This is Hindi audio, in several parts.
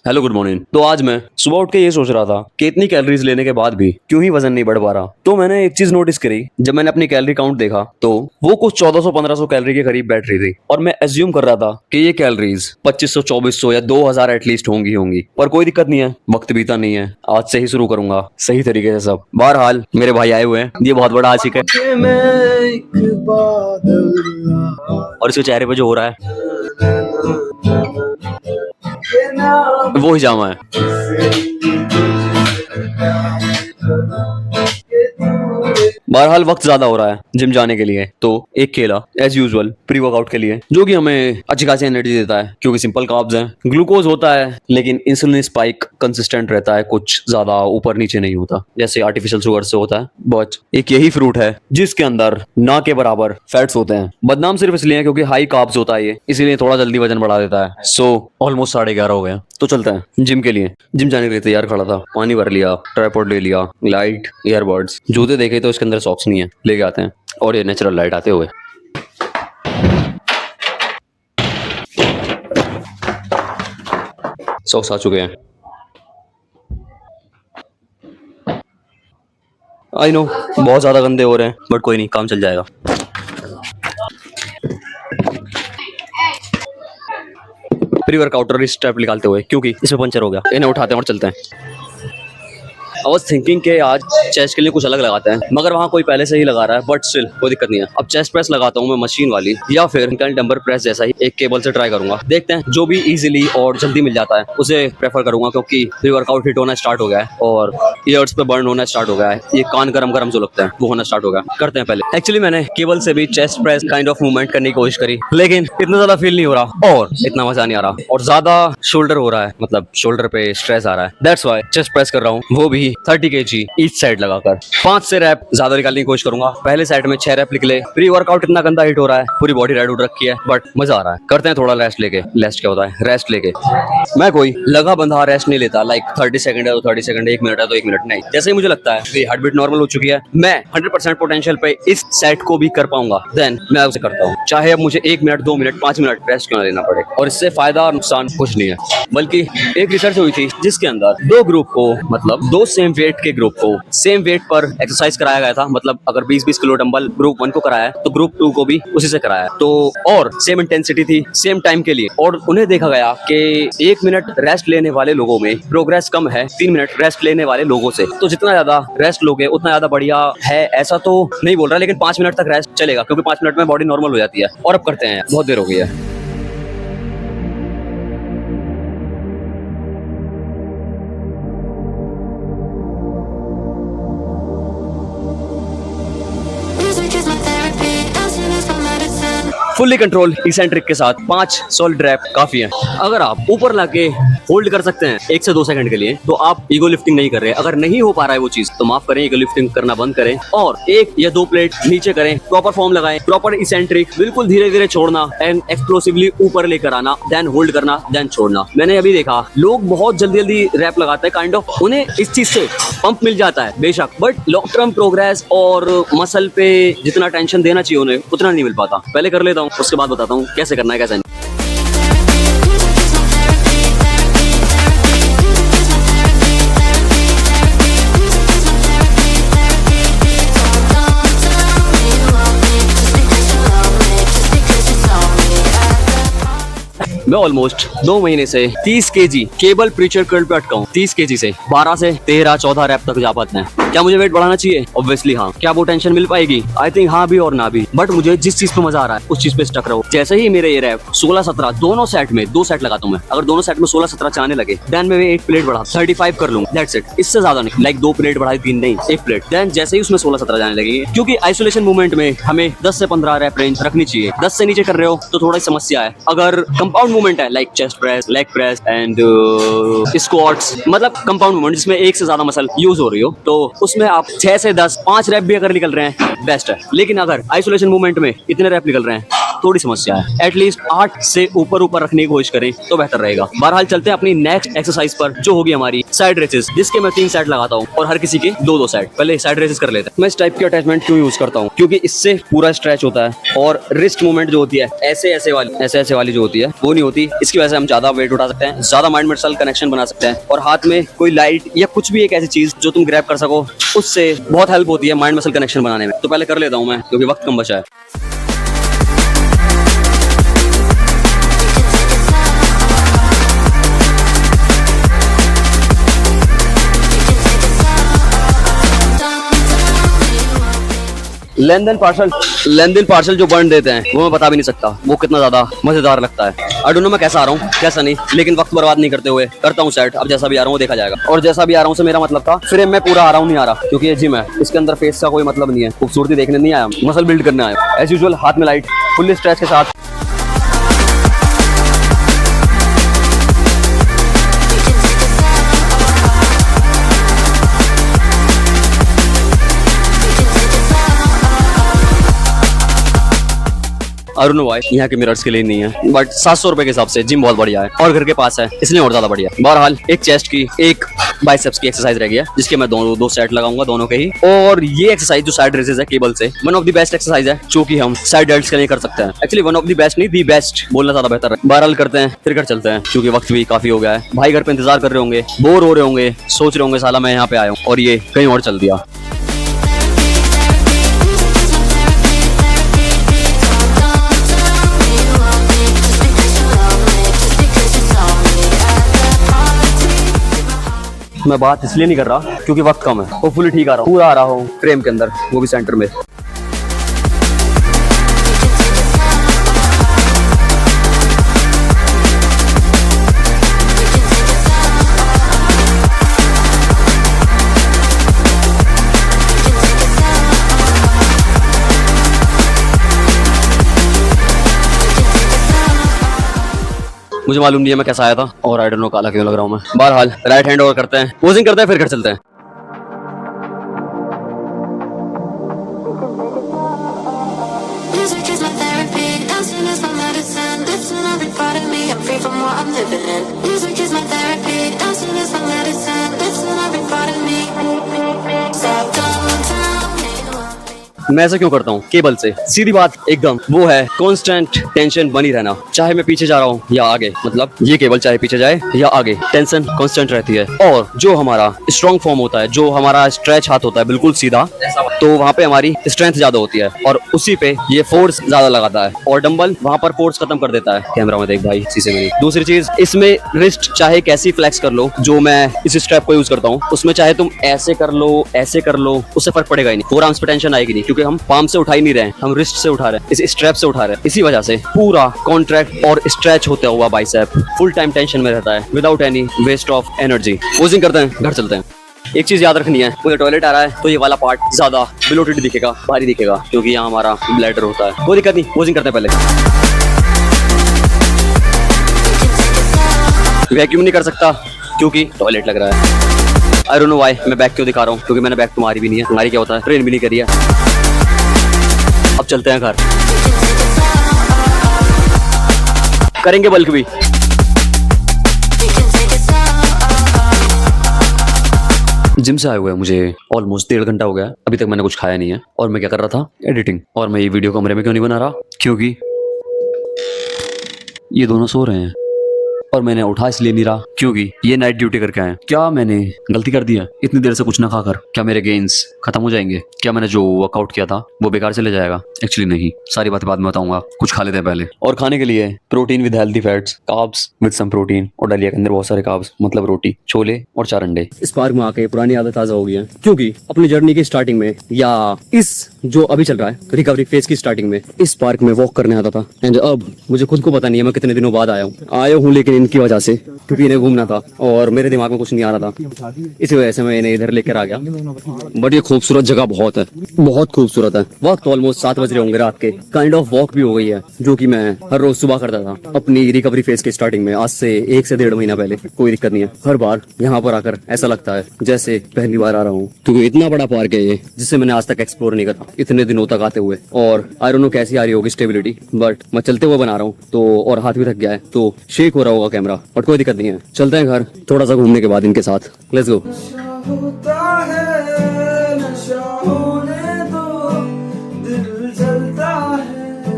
Hello good morning. तो आज मैं सुबह उठ के ये सोच रहा था कि इतनी कैलोरीज लेने के बाद भी क्यों ही वजन नहीं बढ़ पा रहा। तो मैंने एक चीज नोटिस करी, जब मैंने अपनी कैलोरी काउंट देखा तो वो कुछ 1400-1500 कैलोरी के करीब बैठ रही थी और मैं एज्यूम कर रहा था कि ये कैलोरीज 2500-2400 या 2000 एटलीस्ट होंगी। पर कोई दिक्कत नहीं है, वक्त बीता नहीं है, आज से ही शुरू करूंगा सही तरीके से सब। बहरहाल मेरे भाई आए हुए हैं, ये बहुत बड़ा आशिक है और इसके चेहरे पे जो हो रहा है वो हिजामा है। बहरहाल वक्त ज्यादा हो रहा है जिम जाने के लिए, तो एक केला एज यूजुअल प्री वर्कआउट के लिए, जो कि हमें अच्छी खासी एनर्जी देता है क्योंकि सिंपल कार्ब्स हैं, ग्लूकोज होता है लेकिन इंसुलिन स्पाइक कंसिस्टेंट रहता है, कुछ ज्यादा ऊपर नीचे नहीं होता जैसे आर्टिफिशियल शुगर से होता है। बट एक यही फ्रूट है जिसके अंदर ना के बराबर फैट्स होते हैं। बदनाम सिर्फ इसलिए है क्योंकि हाई कार्ब्स होता है ये, इसीलिए थोड़ा जल्दी वजन बढ़ा देता है। सो ऑलमोस्ट 11:30 हो गया, तो चलते हैं जिम के लिए। जिम जाने के लिए तैयार खड़ा था, पानी भर लिया, ट्राइपॉड ले लिया, लाइट, ईयरबड्स, जूते देखे तो इसके अंदर सॉक्स नहीं है, लेके आते हैं और ये नेचुरल लाइट आते हुए। सॉक्स आ चुके हैं। आई नो बहुत ज्यादा गंदे हो रहे हैं बट कोई नहीं, काम चल जाएगा। प्री वर्कआउट स्टेप निकालते हुए क्योंकि इसमें पंचर हो गया, इन्हें उठाते हैं और चलते हैं। आई वाज थिंकिंग के आज चेस्ट के लिए कुछ अलग लगाते हैं, मगर वहाँ कोई पहले से ही लगा रहा है, बट स्टिल कोई दिक्कत नहीं है। अब चेस्ट प्रेस लगाता हूँ मैं मशीन वाली, या फिर डंबर प्रेस जैसा ही एक केबल से ट्राई करूंगा। देखते हैं, जो भी इजीली और जल्दी मिल जाता है उसे प्रेफर करूंगा क्योंकि प्री वर्कआउट हिट होना स्टार्ट हो गया है और ईयर्स पे बर्न होना स्टार्ट हो गया है, ये कान गरम जो लगता है वो होना स्टार्ट हो गया। करते हैं पहले। एक्चुअली मैंने केबल से भी chest press kind of movement करने की कोशिश करी लेकिन इतना ज्यादा फील नहीं हो रहा और इतना मजा नहीं आ रहा और ज्यादा शोल्डर हो रहा है, मतलब शोल्डर पे स्ट्रेस आ रहा है। दैट्स व्हाई चेस्ट प्रेस कर रहा हूँ, वो भी 30 kg ईच साइड लगाकर। 5 से रैप ज्यादा निकालने की कोशिश करूंगा। पहले सेट में 6 रैप निकले। प्री वर्कआउट इतना गंदा हिट हो रहा है, पूरी बॉडी रेड उठ रखी है बट मजा आ रहा है। करते हैं थोड़ा रेस्ट लेके। रेस्ट क्या होता है? रेस्ट लेके मैं कोई लगा बंधा रेस्ट नहीं लेता, लाइक 30 सेकंड है तो 30 सेकंड, 1 मिनट है तो 1 मिनट नहीं। जैसे ही मुझे लगता है कि हार्ट बीट नॉर्मल हो चुकी है, मैं 100% पोटेंशियल पे इस सेट को भी कर पाऊंगा, देन मैं उसे करता हूँ, चाहे अब मुझे 1 मिनट, 2 मिनट, 5 मिनट रेस्ट क्यों ना लेना पड़े। और इससे फायदा और नुकसान कुछ नहीं है, बल्कि एक रिसर्च हुई थी जिसके अंदर 2 ग्रुप को, मतलब 2 सेम वेट के ग्रुप को सेम वेट पर एक्सरसाइज कराया गया था। मतलब अगर 20-20 किलो डंबल ग्रुप 1 को कराया है तो ग्रुप 2 को भी उसी से कराया है, तो और सेम इंटेंसिटी थी सेम टाइम के लिए, और उन्हें देखा गया कि 1 मिनट रेस्ट लेने वाले लोगों में प्रोग्रेस कम है 3 मिनट रेस्ट लेने वाले लोगों से। तो जितना ज्यादा रेस्ट लोगे उतना ज्यादा बढ़िया है, ऐसा तो नहीं बोल रहा, लेकिन 5 मिनट तक रेस्ट चलेगा क्योंकि 5 मिनट में बॉडी नॉर्मल हो जाती है। और अब करते हैं, बहुत देर हो गई है। फुल्ली कंट्रोल इसेंट्रिक के साथ 5 सॉलिड रैप काफी है। अगर आप ऊपर लाके होल्ड कर सकते हैं 1 से 2 सेकंड के लिए तो आप ईगो लिफ्टिंग नहीं कर रहे। अगर नहीं हो पा रहा है वो चीज तो माफ करें, ईगो लिफ्टिंग करना बंद करें और 1 या 2 प्लेट नीचे करें, प्रॉपर फॉर्म लगाएं, प्रॉपर इसेंट्रिक, बिल्कुल धीरे धीरे छोड़ना एंड एक्सप्लोसिवली ऊपर लेकर आना, देन होल्ड करना, देन छोड़ना। मैंने अभी देखा लोग बहुत जल्दी जल्दी रैप लगाते हैं, काइंड ऑफ उन्हें इस चीज से पंप मिल जाता है बेशक, बट लॉन्ग टर्म प्रोग्रेस और मसल पे जितना टेंशन देना चाहिए उन्हें उतना नहीं मिल पाता। पहले कर लेता हूँ, उसके बाद बताता हूँ कैसे करना है कैसे नहीं। मैं ऑलमोस्ट 2 महीने से 30 kg केबल प्रीचर कर्ल पे अटका हूँ। 30 kg से 12 से 13-14 रैप तक जा पाते हैं। क्या मुझे वेट बढ़ाना चाहिए? ऑब्वियसली हाँ। क्या वो टेंशन मिल पाएगी? आई थिंक हाँ भी और ना भी, बट मुझे जिस चीज पे मजा आ रहा है उस चीज पे स्टक रहो। जैसे ही मेरे ये रैप 16-17 दोनों सेट में 2 सेट लगाता हूँ मैं, अगर दोनों सेट में 16-17 चाहने लगे देन मैं 1 प्लेट बढ़ा 35 कर लूँ, दैट्स इट। इससे ज्यादा नहीं, लाइक 2 प्लेट बढ़ाई 3 नहीं, 1 प्लेट। देन जैसे ही उसमें 16-17 जाने लगेंगे, क्योंकि आइसोलेशन मूवमेंट में हमें 10 से 15 रैप रेंज रखनी चाहिए। 10 से नीचे कर रहे हो तो थोड़ा समस्या है। अगर कंपाउंड मूवमेंट है like chest press, leg press and squats, मतलब कंपाउंड मूवमेंट जिसमें 1 से ज्यादा मसल यूज हो रही हो, तो उसमें आप 6 से 10 5 रैप भी अगर निकल रहे हैं बेस्ट है। लेकिन अगर आइसोलेशन मूवमेंट में इतने रैप निकल रहे हैं थोड़ी समस्या है। एटलीस्ट 8 से ऊपर रखने की कोशिश करें तो बेहतर रहेगा। बहरहाल चलते हैं अपनी नेक्स्ट एक्सरसाइज पर, जो होगी हमारी साइड रेसेस, जिसके मैं 3 सेट लगाता हूँ और हर किसी के 2-2 सेट। पहले साइड रेसेस कर लेते हैं। मैं इस टाइप की अटैचमेंट क्यों यूज करता हूँ, क्योंकि इससे पूरा स्ट्रेच होता है और रिस्ट मूवमेंट जो होती है ऐसे वाली जो होती है वो नहीं होती। इसकी वजह से हम ज्यादा वेट उठा सकते हैं, ज्यादा माइंड मसल कनेक्शन बना सकते हैं और हाथ में कोई लाइट या कुछ भी एक ऐसी चीज जो तुम ग्रैब कर सको, उससे बहुत हेल्प होती है माइंड मसल कनेक्शन बनाने में। तो पहले कर लेता हूँ मैं, क्योंकि वक्त कम बचा है। लेन देन पार्सल जो बर्न देते हैं वो मैं बता भी नहीं सकता वो कितना ज्यादा मजेदार लगता है। आई डोंट नो मैं कैसा आ रहा हूँ कैसा नहीं, लेकिन वक्त बर्बाद नहीं करते हुए करता हूँ सेट। अब जैसा भी आ रहा हूँ देखा जाएगा। और जैसा भी आ रहा हूँ से मेरा मतलब था फ्रेम में पूरा आ रहा हूँ नहीं आ रहा, क्योंकि ये जिम है, इसके अंदर फेस का कोई मतलब नहीं है। खूबसूरती देखने नहीं आया, मसल बिल्ड करने आया। एज यूजुअल हाथ में लाइट, फुल स्ट्रेच के साथ। अरुण भाई यहाँ के मिरर्स के लिए नहीं है, बट 700 रुपए के हिसाब से जिम बहुत बढ़िया है और घर के पास है, इसलिए और ज्यादा बढ़िया है। बहरहाल एक चेस्ट की एक बाइसेप्स की एक्सरसाइज रह गई है, जिसके मैं दो सेट लगाऊंगा दोनों के ही। और ये एक्सरसाइज जो साइड रेसेस है केबल से, one of the best exercise है जो कि हम साइड डेल्ट्स के लिए कर सकते हैं। Actually one of the best नहीं, दी बेस्ट बोलना ज्यादा बेहतर है। बहरहाल करते हैं, फिर घर चलते हैं, क्योंकि वक्त भी काफी हो गया है। भाई घर पे इंतजार कर रहे होंगे, बोर हो रहे होंगे, सोच रहे होंगे साला मैं यहाँ पे आया हूँ और ये कहीं और चल दिया। मैं बात इसलिए नहीं कर रहा क्योंकि वक्त कम है। होपफुली ठीक आ रहा हूँ, पूरा आ रहा हूँ फ्रेम के अंदर, वो भी सेंटर में। मुझे मालूम नहीं है मैं कैसा आया था और आई डोंट नो काला क्यों लग रहा हूँ मैं। बहरहाल राइट हैंड ओवर करते हैं, पोजिंग करते हैं, फिर घर चलते हैं। मैं ऐसा क्यों करता हूँ? केबल से सीधी बात एकदम वो है, कांस्टेंट टेंशन बनी रहना, चाहे मैं पीछे जा रहा हूँ या आगे। मतलब ये केबल चाहे पीछे जाए या आगे, टेंशन कांस्टेंट रहती है। और जो हमारा स्ट्रॉन्ग फॉर्म होता है, जो हमारा स्ट्रेच हाथ होता है बिल्कुल सीधा, तो वहाँ पे हमारी स्ट्रेंथ ज्यादा होती है और उसी पे ये फोर्स ज्यादा लगाता है। और डंबल वहाँ पर फोर्स खत्म कर देता है। कैमरा में देख भाई, शीशे में। दूसरी चीज, इसमें रिस्ट चाहे कैसी फ्लेक्स कर लो, जो मैं इस स्टेप को यूज करता हूँ, उसमें चाहे तुम ऐसे कर लो, ऐसे कर लो, उससे फर्क पड़ेगा ही नहीं। फोर आर्म्स पे टेंशन आएगी नहीं, क्योंकि हम पाम से उठा ही नहीं रहे हैं, हम रिस्ट से उठा रहे हैं, इस स्ट्रैप से उठा रहे हैं। इसी वजह से पूरा कॉन्ट्रैक्ट और स्ट्रेच होता हुआ बाइसेप फुल टाइम टेंशन में रहता है, without any waste of energy. Posing करते हैं, घर चलते हैं। एक चीज याद रखनी है, मुझे टॉयलेट आ रहा है तो ये वाला पार्ट ज्यादा ब्लोटेड दिखेगा, भारी दिखेगा, क्योंकि यहाँ हमारा ब्लैडर होता है। कोई दिक्कत नहीं, पोजिंग करते हैं। पहले वैक्यूम नहीं कर सकता क्योंकि टॉयलेट लग रहा है। आई डोंट नो व्हाई मैं बैक क्यों दिखा रहा हूँ, क्योंकि मैंने बैक तुम्हारी भी नहीं है। तुम्हारी क्या होता है, ट्रेन भी नहीं करी है। अब चलते हैं घर, करेंगे बल्क भी। जिम से आए हुए मुझे ऑलमोस्ट 1.5 घंटा हो गया, अभी तक मैंने कुछ खाया नहीं है। और मैं क्या कर रहा था, एडिटिंग। और मैं ये वीडियो कमरे में क्यों नहीं बना रहा, क्योंकि ये दोनों सो रहे हैं और मैंने उठा इसलिए नहीं रहा क्योंकि ये नाइट ड्यूटी करके आए। क्या मैंने गलती कर दी है इतनी देर से कुछ ना खाकर? क्या मेरे गेन्स खत्म हो जाएंगे? क्या मैंने जो वर्कआउट किया था वो बेकार चले जाएगा? एक्चुअली नहीं, सारी बातें बाद में बताऊंगा। कुछ खा लेते हैं पहले। और खाने के लिए protein with healthy fats, carbs with some protein, और डालिया के अंदर बहुत सारे कार्ब्स, मतलब रोटी, छोले और 4 अंडे। इस पार्क में आके पुरानी आदत ताजा हो गई है, क्योंकि अपनी जर्नी की स्टार्टिंग में या इस जो अभी चल रहा है रिकवरी फेज की स्टार्टिंग में इस पार्क में वॉक करने आता था। एंड अब मुझे खुद को पता नहीं है मैं कितने दिनों बाद आया हूँ, लेकिन इनकी वजह से, क्योंकि इन्हें घूमना था और मेरे दिमाग में कुछ नहीं आ रहा था, इसी वजह से मैं इन्हें इधर लेकर आ गया। बट ये खूबसूरत जगह बहुत है, बहुत खूबसूरत है। वक्त ऑलमोस्ट 7 बज रहे होंगे रात के। काइंड ऑफ वॉक भी हो गई है, जो कि मैं हर रोज सुबह करता था अपनी रिकवरी फेज के स्टार्टिंग में, आज से 1 से 1.5 महीना पहले। कोई दिक्कत नहीं है। हर बार यहाँ पर आकर ऐसा लगता है जैसे पहली बार आ रहा हूँ, क्योंकि इतना बड़ा पार्क है ये, जिसे मैंने आज तक एक्सप्लोर नहीं करा। इतने दिनों तक आते हुए, और आई डोंट नो कैसी आ रही होगी स्टेबिलिटी, बट मैं चलते हुए बना रहा हूँ तो, और हाथ भी थक गया है तो शेक हो रहा होगा कैमरा, बट कोई दिक्कत नहीं है। चलते हैं घर थोड़ा सा घूमने के बाद इनके साथ। Let's go. होता है नशा होने दो, दिल जलता है,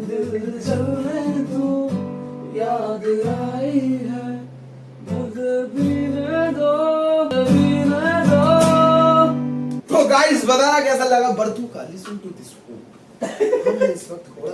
दिल जलने दो, याद आई है, मुझे पीने दो, पीने दो। तो गाइस बताना कैसा लगा बर्तू का लिसन टू दिस। इस वक्त